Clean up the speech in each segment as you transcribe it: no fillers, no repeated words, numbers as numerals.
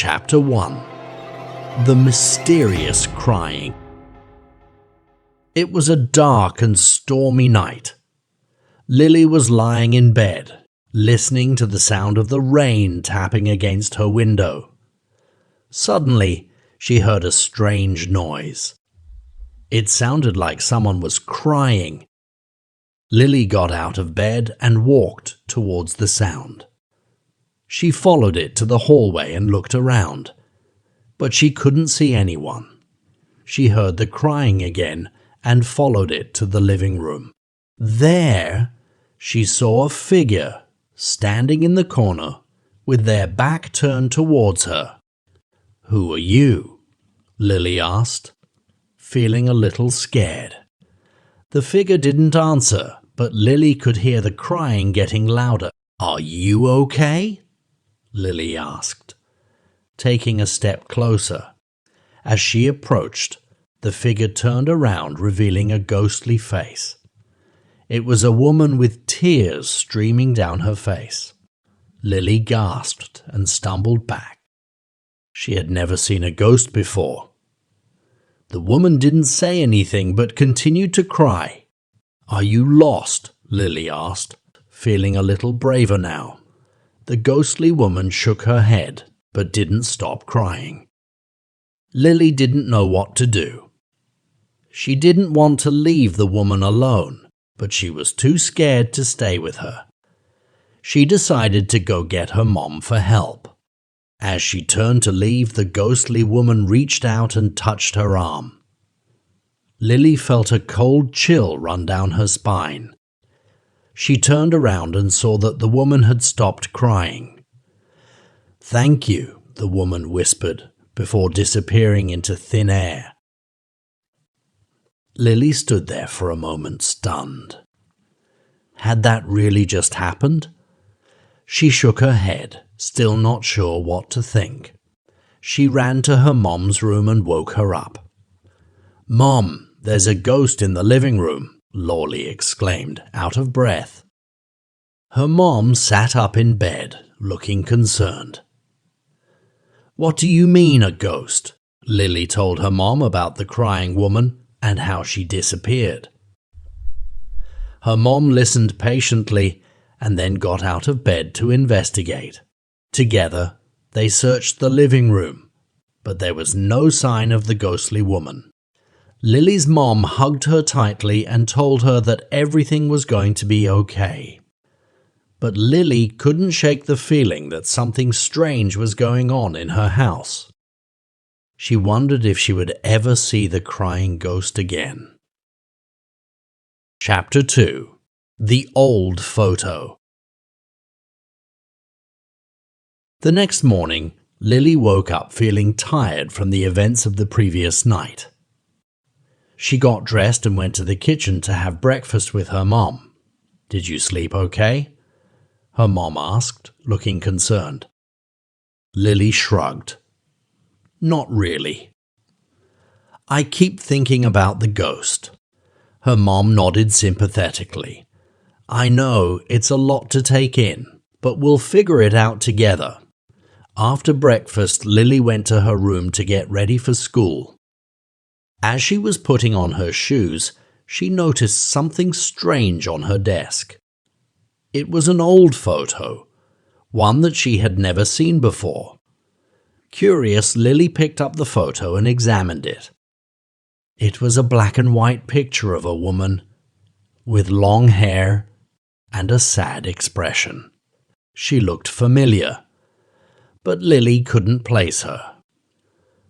Chapter 1. The Mysterious Crying. It was a dark and stormy night. Lily was lying in bed, listening to the sound of the rain tapping against her window. Suddenly, she heard a strange noise. It sounded like someone was crying. Lily got out of bed and walked towards the sound. She followed it to the hallway and looked around, but she couldn't see anyone. She heard the crying again and followed it to the living room. There, she saw a figure standing in the corner with their back turned towards her. "Who are you?" Lily asked, feeling a little scared. The figure didn't answer, but Lily could hear the crying getting louder. "Are you okay?" Lily asked, taking a step closer. As she approached, the figure turned around, revealing a ghostly face. It was a woman with tears streaming down her face. Lily gasped and stumbled back. She had never seen a ghost before. The woman didn't say anything but continued to cry. "Are you lost?" Lily asked, feeling a little braver now. The ghostly woman shook her head, but didn't stop crying. Lily didn't know what to do. She didn't want to leave the woman alone, but she was too scared to stay with her. She decided to go get her mom for help. As she turned to leave, the ghostly woman reached out and touched her arm. Lily felt a cold chill run down her spine. She turned around and saw that the woman had stopped crying. "Thank you," the woman whispered, before disappearing into thin air. Lily stood there for a moment, stunned. Had that really just happened? She shook her head, still not sure what to think. She ran to her mom's room and woke her up. "Mom, there's a ghost in the living room," Lawley exclaimed, out of breath. Her mom sat up in bed, looking concerned. "What do you mean, a ghost?" Lily told her mom about the crying woman and how she disappeared. Her mom listened patiently and then got out of bed to investigate. Together, they searched the living room, but there was no sign of the ghostly woman. Lily's mom hugged her tightly and told her that everything was going to be okay. But Lily couldn't shake the feeling that something strange was going on in her house. She wondered if she would ever see the crying ghost again. Chapter 2. The Old Photo. The next morning, Lily woke up feeling tired from the events of the previous night. She got dressed and went to the kitchen to have breakfast with her mom. "Did you sleep okay?" her mom asked, looking concerned. Lily shrugged. "Not really." "I keep thinking about the ghost." Her mom nodded sympathetically. "I know it's a lot to take in, but we'll figure it out together." After breakfast, Lily went to her room to get ready for school. As she was putting on her shoes, she noticed something strange on her desk. It was an old photo, one that she had never seen before. Curious, Lily picked up the photo and examined it. It was a black and white picture of a woman with long hair and a sad expression. She looked familiar, but Lily couldn't place her.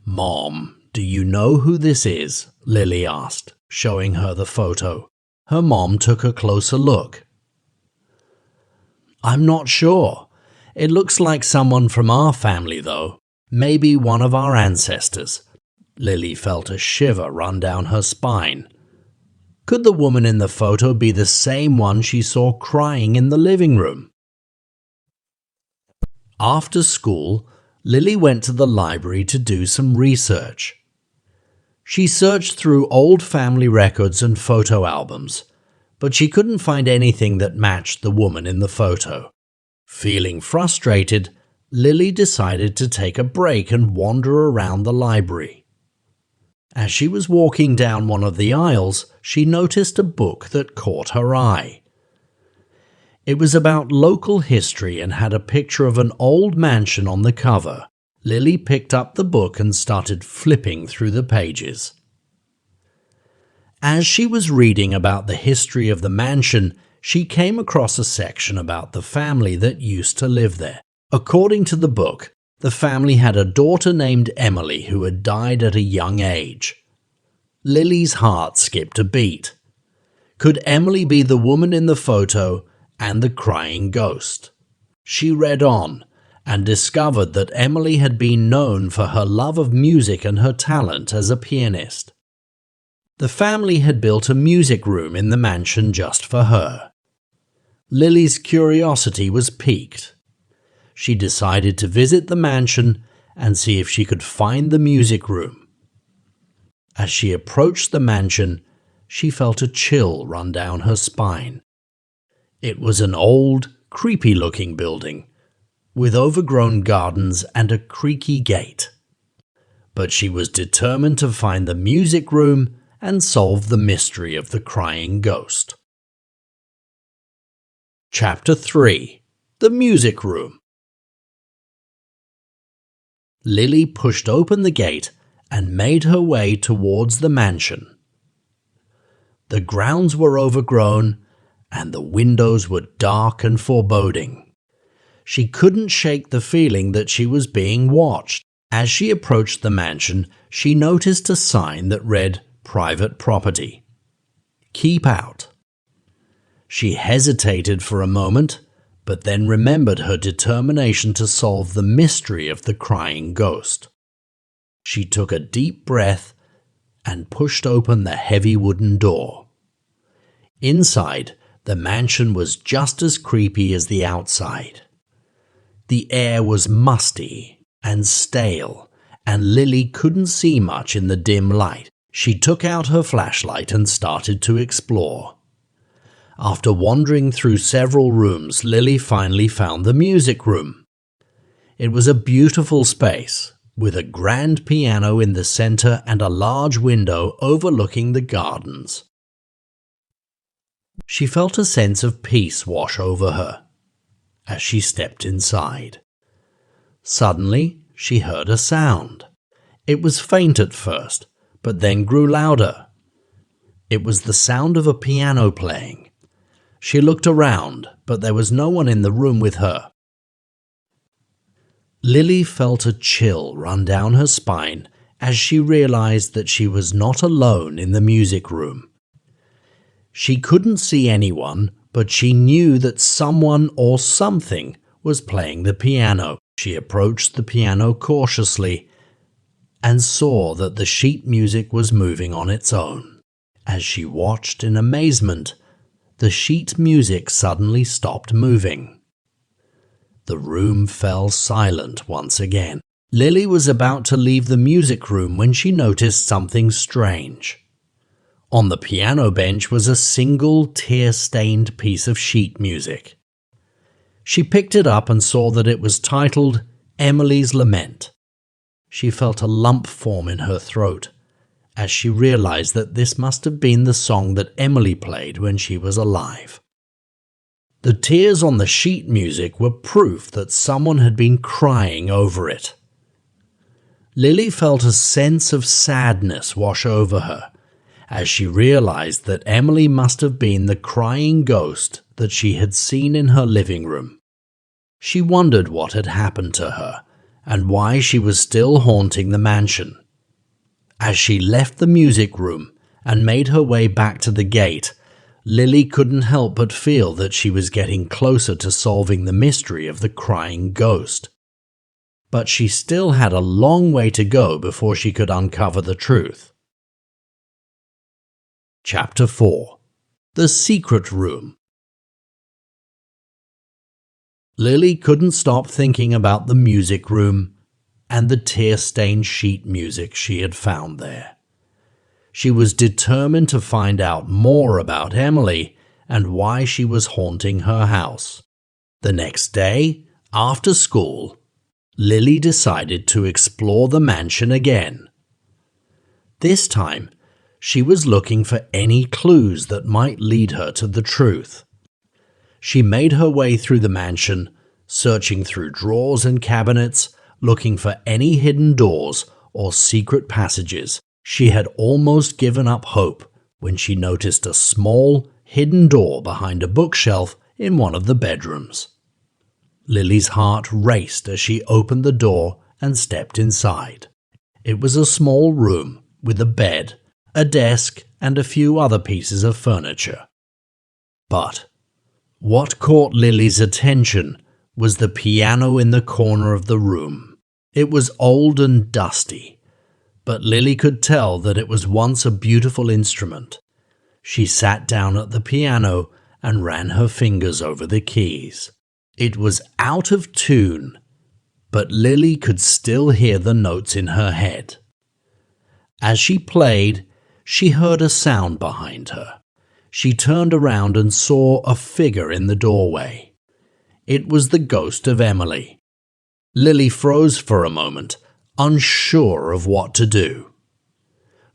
"Mom, do you know who this is?" Lily asked, showing her the photo. Her mom took a closer look. "I'm not sure. It looks like someone from our family, though. Maybe one of our ancestors." Lily felt a shiver run down her spine. Could the woman in the photo be the same one she saw crying in the living room? After school, Lily went to the library to do some research. She searched through old family records and photo albums, but she couldn't find anything that matched the woman in the photo. Feeling frustrated, Lily decided to take a break and wander around the library. As she was walking down one of the aisles, she noticed a book that caught her eye. It was about local history and had a picture of an old mansion on the cover. Lily picked up the book and started flipping through the pages. As she was reading about the history of the mansion, she came across a section about the family that used to live there. According to the book, the family had a daughter named Emily who had died at a young age. Lily's heart skipped a beat. Could Emily be the woman in the photo and the crying ghost? She read on and discovered that Emily had been known for her love of music and her talent as a pianist. The family had built a music room in the mansion just for her. Lily's curiosity was piqued. She decided to visit the mansion and see if she could find the music room. As she approached the mansion, she felt a chill run down her spine. It was an old, creepy-looking building, with overgrown gardens and a creaky gate. But she was determined to find the music room and solve the mystery of the crying ghost. Chapter 3: The Music Room. Lily pushed open the gate and made her way towards the mansion. The grounds were overgrown and the windows were dark and foreboding. She couldn't shake the feeling that she was being watched. As she approached the mansion, she noticed a sign that read "Private Property. Keep out." She hesitated for a moment, but then remembered her determination to solve the mystery of the crying ghost. She took a deep breath and pushed open the heavy wooden door. Inside, the mansion was just as creepy as the outside. The air was musty and stale, and Lily couldn't see much in the dim light. She took out her flashlight and started to explore. After wandering through several rooms, Lily finally found the music room. It was a beautiful space, with a grand piano in the center and a large window overlooking the gardens. She felt a sense of peace wash over her as she stepped inside. Suddenly, she heard a sound. It was faint at first, but then grew louder. It was the sound of a piano playing. She looked around, but there was no one in the room with her. Lily felt a chill run down her spine as she realized that she was not alone in the music room. She couldn't see anyone, but she knew that someone or something was playing the piano. She approached the piano cautiously and saw that the sheet music was moving on its own. As she watched in amazement, the sheet music suddenly stopped moving. The room fell silent once again. Lily was about to leave the music room when she noticed something strange. On the piano bench was a single tear-stained piece of sheet music. She picked it up and saw that it was titled Emily's Lament. She felt a lump form in her throat as she realized that this must have been the song that Emily played when she was alive. The tears on the sheet music were proof that someone had been crying over it. Lily felt a sense of sadness wash over her as she realized that Emily must have been the crying ghost that she had seen in her living room. She wondered what had happened to her and why she was still haunting the mansion. As she left the music room and made her way back to the gate, Lily couldn't help but feel that she was getting closer to solving the mystery of the crying ghost. But she still had a long way to go before she could uncover the truth. Chapter 4: The Secret Room. Lily couldn't stop thinking about the music room and the tear-stained sheet music she had found there. She was determined to find out more about Emily and why she was haunting her house. The next day, after school, Lily decided to explore the mansion again. This time, she was looking for any clues that might lead her to the truth. She made her way through the mansion, searching through drawers and cabinets, looking for any hidden doors or secret passages. She had almost given up hope when she noticed a small, hidden door behind a bookshelf in one of the bedrooms. Lily's heart raced as she opened the door and stepped inside. It was a small room with a bed, a desk, and a few other pieces of furniture. But what caught Lily's attention was the piano in the corner of the room. It was old and dusty, but Lily could tell that it was once a beautiful instrument. She sat down at the piano and ran her fingers over the keys. It was out of tune, but Lily could still hear the notes in her head. As she played, she heard a sound behind her. She turned around and saw a figure in the doorway. It was the ghost of Emily. Lily froze for a moment, unsure of what to do.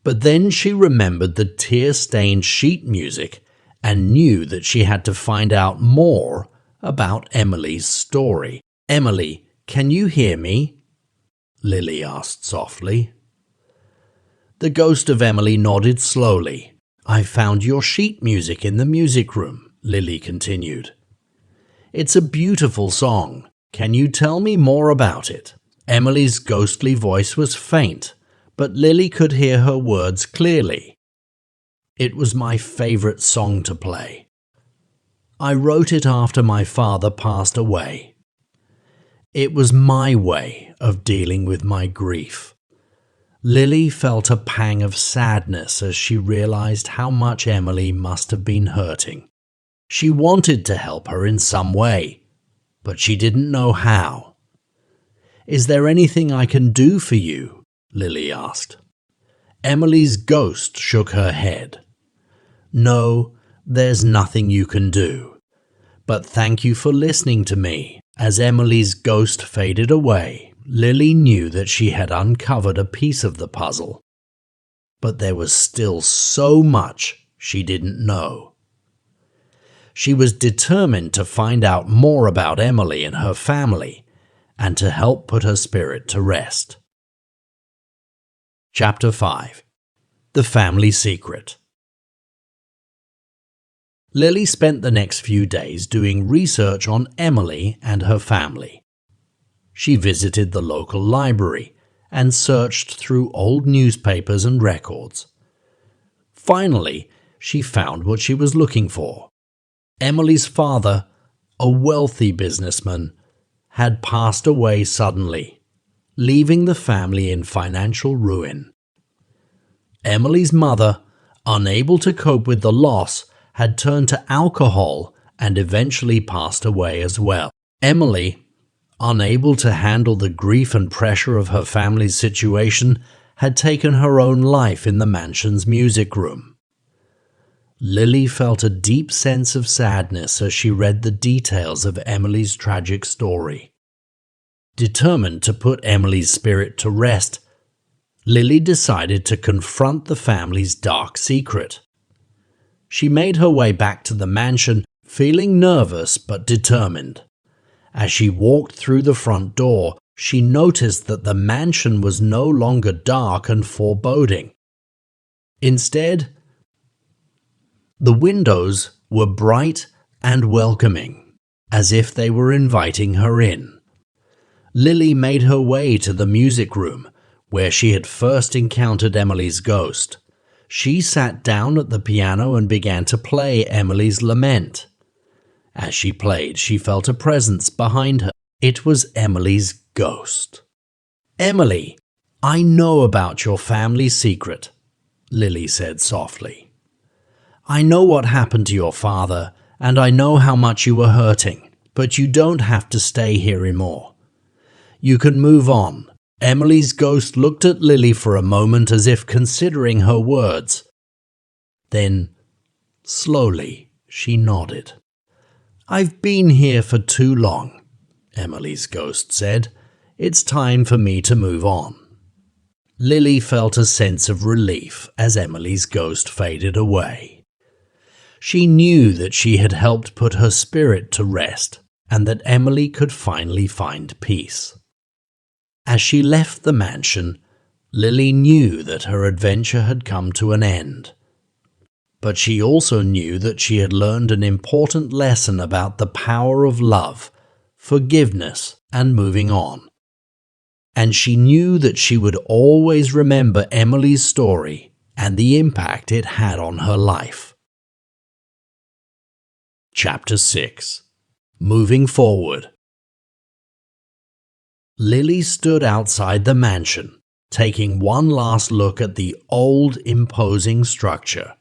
But then she remembered the tear-stained sheet music and knew that she had to find out more about Emily's story. "Emily, can you hear me?" Lily asked softly. The ghost of Emily nodded slowly. "I found your sheet music in the music room," Lily continued. "It's a beautiful song. Can you tell me more about it?" Emily's ghostly voice was faint, but Lily could hear her words clearly. "It was my favorite song to play. I wrote it after my father passed away. It was my way of dealing with my grief." Lily felt a pang of sadness as she realized how much Emily must have been hurting. She wanted to help her in some way, but she didn't know how. "Is there anything I can do for you?" Lily asked. Emily's ghost shook her head. "No, there's nothing you can do. But thank you for listening to me." As Emily's ghost faded away, Lily knew that she had uncovered a piece of the puzzle. But there was still so much she didn't know. She was determined to find out more about Emily and her family, and to help put her spirit to rest. Chapter 5. The Family Secret. Lily spent the next few days doing research on Emily and her family. She visited the local library and searched through old newspapers and records. Finally, she found what she was looking for. Emily's father, a wealthy businessman, had passed away suddenly, leaving the family in financial ruin. Emily's mother, unable to cope with the loss, had turned to alcohol and eventually passed away as well. Emily, unable to handle the grief and pressure of her family's situation, had taken her own life in the mansion's music room. Lily felt a deep sense of sadness as she read the details of Emily's tragic story. Determined to put Emily's spirit to rest, Lily decided to confront the family's dark secret. She made her way back to the mansion, feeling nervous but determined. As she walked through the front door, she noticed that the mansion was no longer dark and foreboding. Instead, the windows were bright and welcoming, as if they were inviting her in. Lily made her way to the music room, where she had first encountered Emily's ghost. She sat down at the piano and began to play Emily's lament. As she played, she felt a presence behind her. It was Emily's ghost. "Emily, I know about your family secret," Lily said softly. "I know what happened to your father, and I know how much you were hurting, but you don't have to stay here anymore. You can move on." Emily's ghost looked at Lily for a moment as if considering her words. Then, slowly, she nodded. "I've been here for too long," Emily's ghost said. It's time for me to move on." Lily felt a sense of relief as Emily's ghost faded away. She knew that she had helped put her spirit to rest and that Emily could finally find peace. As she left the mansion, Lily knew that her adventure had come to an end. But she also knew that she had learned an important lesson about the power of love, forgiveness, and moving on. And she knew that she would always remember Emily's story and the impact it had on her life. Chapter 6. Moving Forward. Lily stood outside the mansion, taking one last look at the old, imposing structure.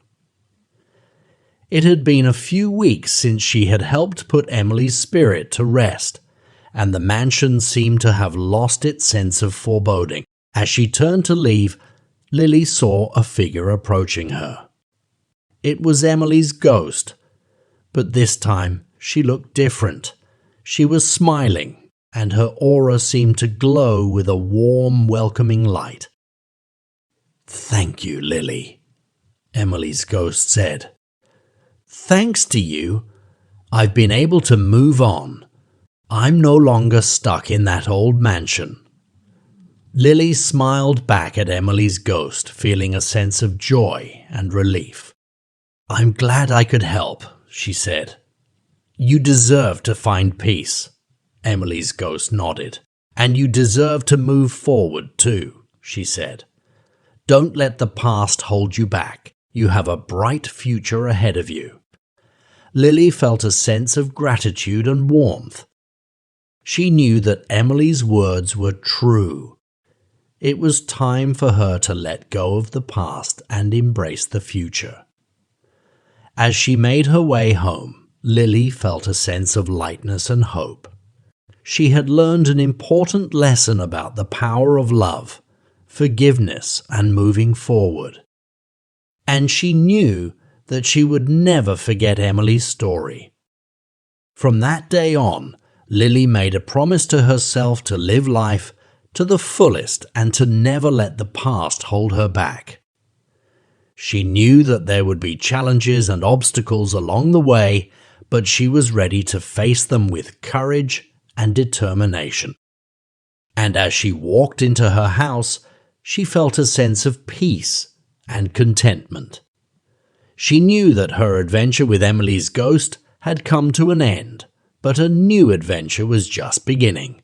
It had been a few weeks since she had helped put Emily's spirit to rest, and the mansion seemed to have lost its sense of foreboding. As she turned to leave, Lily saw a figure approaching her. It was Emily's ghost, but this time she looked different. She was smiling, and her aura seemed to glow with a warm, welcoming light. "Thank you, Lily," Emily's ghost said. "Thanks to you, I've been able to move on. I'm no longer stuck in that old mansion." Lily smiled back at Emily's ghost, feeling a sense of joy and relief. "I'm glad I could help," she said. "You deserve to find peace," Emily's ghost nodded. "And you deserve to move forward too," she said. "Don't let the past hold you back. You have a bright future ahead of you." Lily felt a sense of gratitude and warmth. She knew that Emily's words were true. It was time for her to let go of the past and embrace the future. As she made her way home, Lily felt a sense of lightness and hope. She had learned an important lesson about the power of love, forgiveness, and moving forward. And she knew that she would never forget Emily's story. From that day on, Lily made a promise to herself to live life to the fullest and to never let the past hold her back. She knew that there would be challenges and obstacles along the way, but she was ready to face them with courage and determination. And as she walked into her house, she felt a sense of peace and contentment. She knew that her adventure with Emily's ghost had come to an end, but a new adventure was just beginning.